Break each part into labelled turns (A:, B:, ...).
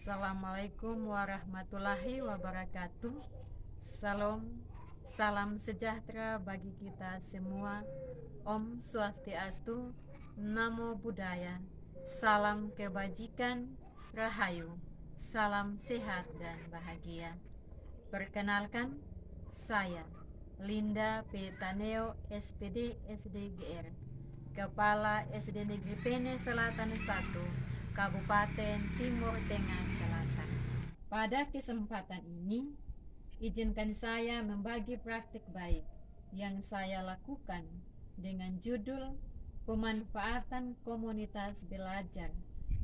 A: Assalamualaikum warahmatullahi wabarakatuh. Salam sejahtera bagi kita semua. Om Swastiastu, Namo Buddhaya, salam kebajikan, rahayu, salam sehat dan bahagia. Perkenalkan, saya Linda P. Taneo, SPD SDGR, Kepala SD Negeri Pene Selatan 1, Kabupaten Timur Tengah Selatan. Pada kesempatan ini, izinkan saya membagi praktik baik yang saya lakukan dengan judul Pemanfaatan Komunitas Belajar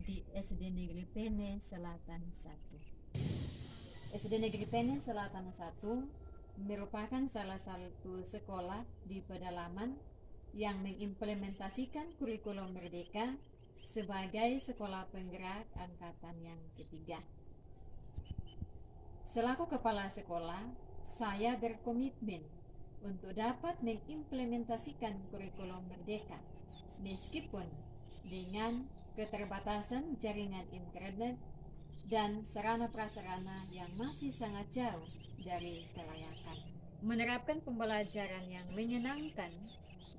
A: di SD Negeri Pene Selatan 1. SD Negeri Pene Selatan 1 merupakan salah satu sekolah di pedalaman yang mengimplementasikan kurikulum Merdeka sebagai sekolah penggerak angkatan yang ketiga. Selaku kepala sekolah, saya berkomitmen untuk dapat mengimplementasikan kurikulum Merdeka meskipun dengan keterbatasan jaringan internet dan sarana prasarana yang masih sangat jauh dari kelayakan. Menerapkan pembelajaran yang menyenangkan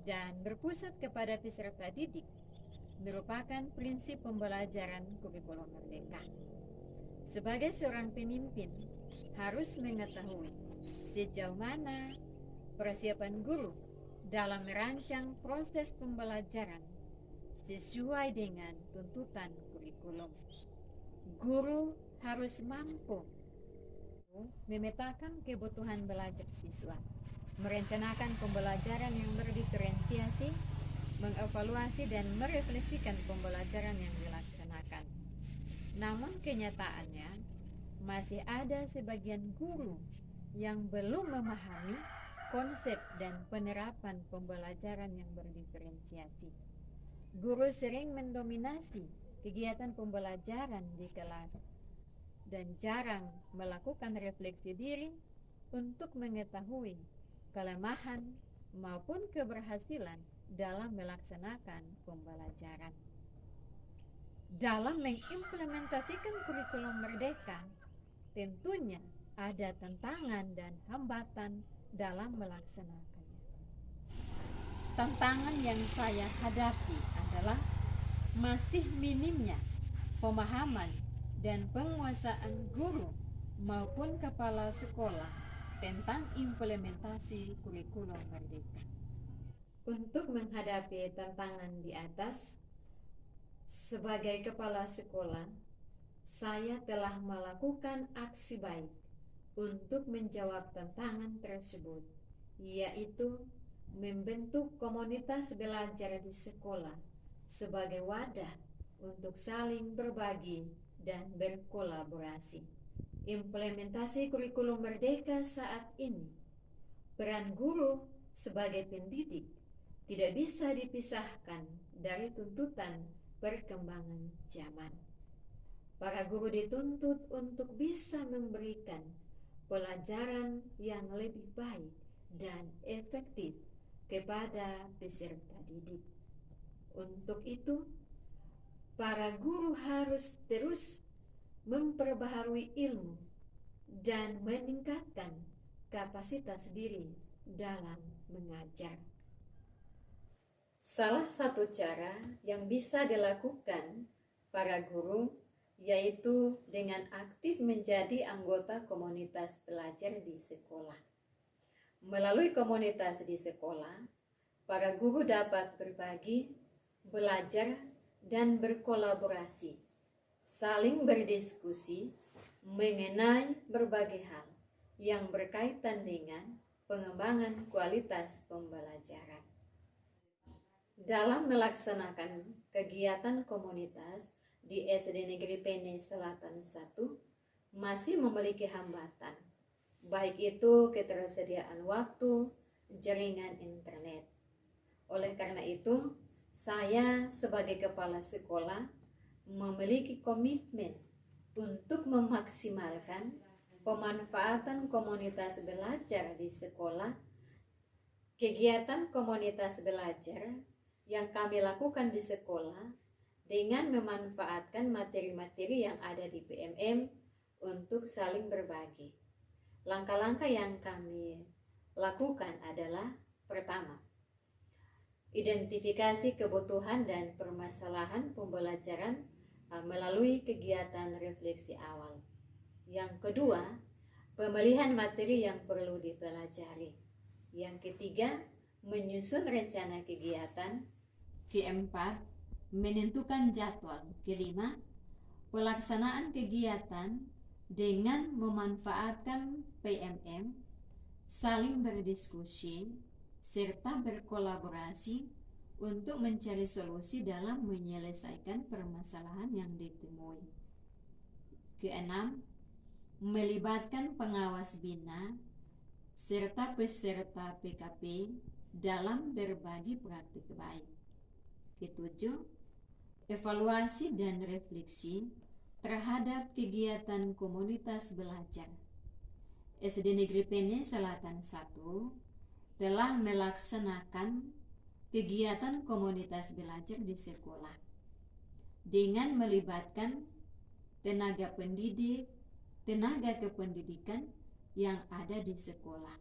A: dan berpusat kepada peserta didik merupakan prinsip pembelajaran kurikulum Merdeka. Sebagai seorang pemimpin, harus mengetahui sejauh mana persiapan guru dalam merancang proses pembelajaran sesuai dengan tuntutan kurikulum. Guru harus mampu memetakan kebutuhan belajar siswa, merencanakan pembelajaran yang berdiferensiasi, mengevaluasi dan merefleksikan pembelajaran yang dilaksanakan. Namun kenyataannya, masih ada sebagian guru yang belum memahami konsep dan penerapan pembelajaran yang berdiferensiasi. Guru sering mendominasi kegiatan pembelajaran di kelas dan jarang melakukan refleksi diri untuk mengetahui kelemahan maupun keberhasilan dalam melaksanakan pembelajaran. Dalam mengimplementasikan kurikulum Merdeka, tentunya ada tantangan dan hambatan dalam melaksanakannya. Tantangan yang saya hadapi adalah masih minimnya pemahaman dan penguasaan guru maupun kepala sekolah tentang implementasi kurikulum Merdeka. Untuk menghadapi tantangan di atas, sebagai kepala sekolah, saya telah melakukan aksi baik untuk menjawab tantangan tersebut, yaitu membentuk komunitas belajar di sekolah sebagai wadah untuk saling berbagi dan berkolaborasi. Implementasi kurikulum Merdeka saat ini, peran guru sebagai pendidik tidak bisa dipisahkan dari tuntutan perkembangan zaman. Para guru dituntut untuk bisa memberikan pelajaran yang lebih baik dan efektif kepada peserta didik. Untuk itu, para guru harus terus memperbaharui ilmu dan meningkatkan kapasitas diri dalam mengajar. Salah satu cara yang bisa dilakukan para guru yaitu dengan aktif menjadi anggota komunitas belajar di sekolah. Melalui komunitas di sekolah, para guru dapat berbagi, belajar, dan berkolaborasi, saling berdiskusi mengenai berbagai hal yang berkaitan dengan pengembangan kualitas pembelajaran. Dalam melaksanakan kegiatan komunitas di SD Negeri Pene Selatan 1 masih memiliki hambatan, baik itu ketersediaan waktu, jaringan internet. Oleh karena itu, saya sebagai kepala sekolah memiliki komitmen untuk memaksimalkan pemanfaatan komunitas belajar di sekolah. Kegiatan komunitas belajar yang kami lakukan di sekolah dengan memanfaatkan materi-materi yang ada di PMM untuk saling berbagi. Langkah-langkah yang kami lakukan adalah: pertama, identifikasi kebutuhan dan permasalahan pembelajaran melalui kegiatan refleksi awal. Yang kedua, pemilihan materi yang perlu dipelajari. Yang ketiga, menyusun rencana kegiatan. Keempat, menentukan jadwal. Kelima, pelaksanaan kegiatan dengan memanfaatkan PMM, saling berdiskusi, serta berkolaborasi untuk mencari solusi dalam menyelesaikan permasalahan yang ditemui. Keenam, melibatkan pengawas bina serta peserta PKP dalam berbagi praktik baik. Ketujuh, evaluasi dan refleksi terhadap kegiatan komunitas belajar. SD Negeri Pene Selatan 1 telah melaksanakan kegiatan komunitas belajar di sekolah dengan melibatkan tenaga pendidik, tenaga kependidikan yang ada di sekolah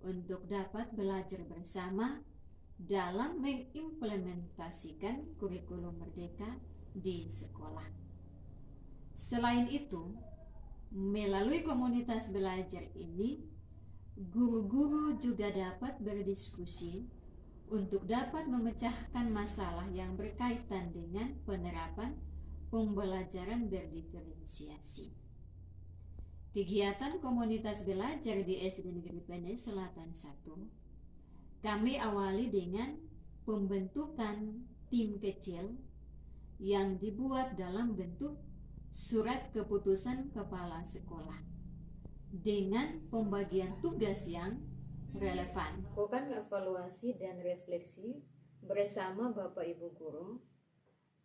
A: untuk dapat belajar bersama dalam mengimplementasikan kurikulum merdeka di sekolah. Selain itu, melalui komunitas belajar ini, guru-guru juga dapat berdiskusi untuk dapat memecahkan masalah yang berkaitan dengan penerapan pembelajaran berdiferensiasi. Kegiatan komunitas belajar di SD Negeri Pene Selatan 1, kami awali dengan pembentukan tim kecil yang dibuat dalam bentuk surat keputusan kepala sekolah dengan pembagian tugas yang relevan. Lakukan evaluasi dan refleksi bersama Bapak Ibu guru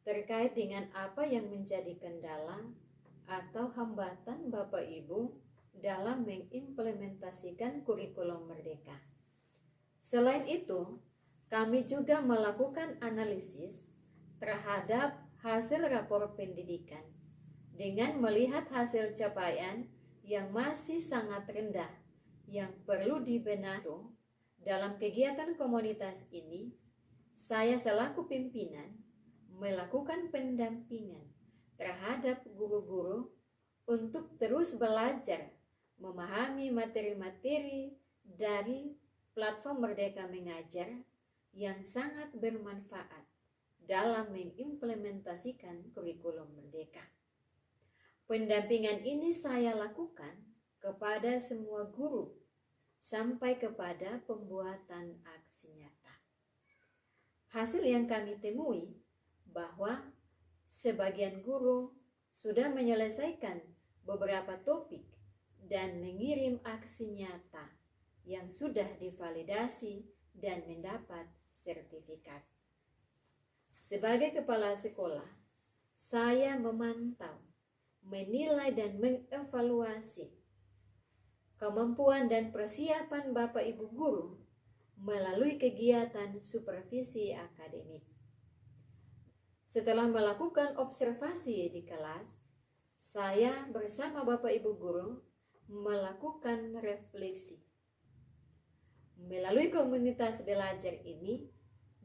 A: terkait dengan apa yang menjadi kendala atau hambatan Bapak Ibu dalam mengimplementasikan kurikulum merdeka. Selain itu, kami juga melakukan analisis terhadap hasil rapor pendidikan dengan melihat hasil capaian yang masih sangat rendah yang perlu dibenahi. Dalam kegiatan komunitas ini, saya selaku pimpinan melakukan pendampingan terhadap guru-guru untuk terus belajar memahami materi-materi dari platform Merdeka Mengajar yang sangat bermanfaat dalam mengimplementasikan kurikulum merdeka. Pendampingan ini saya lakukan kepada semua guru sampai kepada pembuatan aksi nyata. Hasil yang kami temui bahwa sebagian guru sudah menyelesaikan beberapa topik dan mengirim aksi nyata yang sudah divalidasi dan mendapat sertifikat. Sebagai kepala sekolah, saya memantau, menilai dan mengevaluasi kemampuan dan persiapan Bapak Ibu guru melalui kegiatan supervisi akademik. Setelah melakukan observasi di kelas, saya bersama Bapak Ibu guru melakukan refleksi. Melalui komunitas belajar ini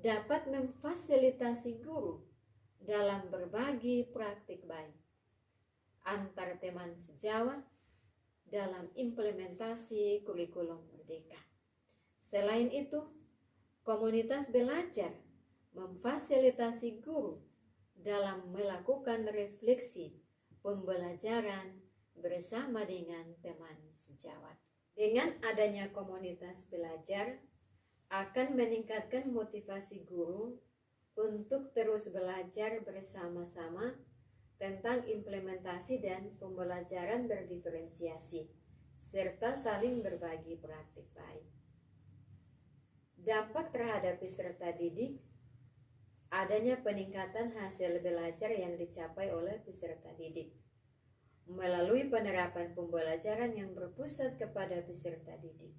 A: dapat memfasilitasi guru dalam berbagi praktik baik antar teman sejawat dalam implementasi kurikulum merdeka. Selain itu, komunitas belajar memfasilitasi guru dalam melakukan refleksi pembelajaran bersama dengan teman sejawat. Dengan adanya komunitas belajar akan meningkatkan motivasi guru untuk terus belajar bersama-sama tentang implementasi dan pembelajaran berdiferensiasi, serta saling berbagi praktik baik. Dampak terhadap peserta didik, adanya peningkatan hasil belajar yang dicapai oleh peserta didik melalui penerapan pembelajaran yang berpusat kepada peserta didik.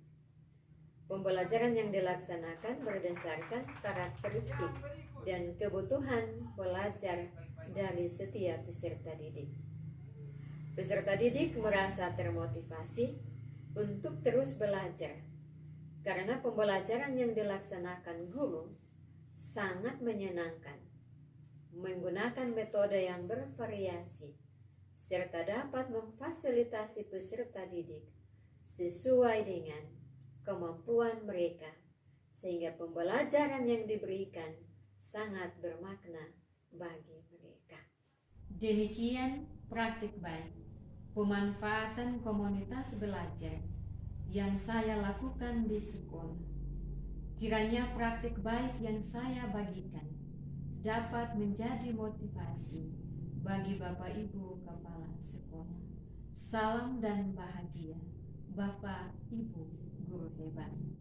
A: Pembelajaran yang dilaksanakan berdasarkan karakteristik dan kebutuhan pelajar dari setiap peserta didik. Peserta didik merasa termotivasi untuk terus belajar karena pembelajaran yang dilaksanakan guru sangat menyenangkan, menggunakan metode yang bervariasi, serta dapat memfasilitasi peserta didik sesuai dengan kemampuan mereka, sehingga pembelajaran yang diberikan sangat bermakna bagi mereka. Demikian praktik baik, pemanfaatan komunitas belajar yang saya lakukan di sekolah. Kiranya praktik baik yang saya bagikan dapat menjadi motivasi bagi Bapak Ibu Kepala Sekolah. Salam dan bahagia, Bapak Ibu Guru hebat.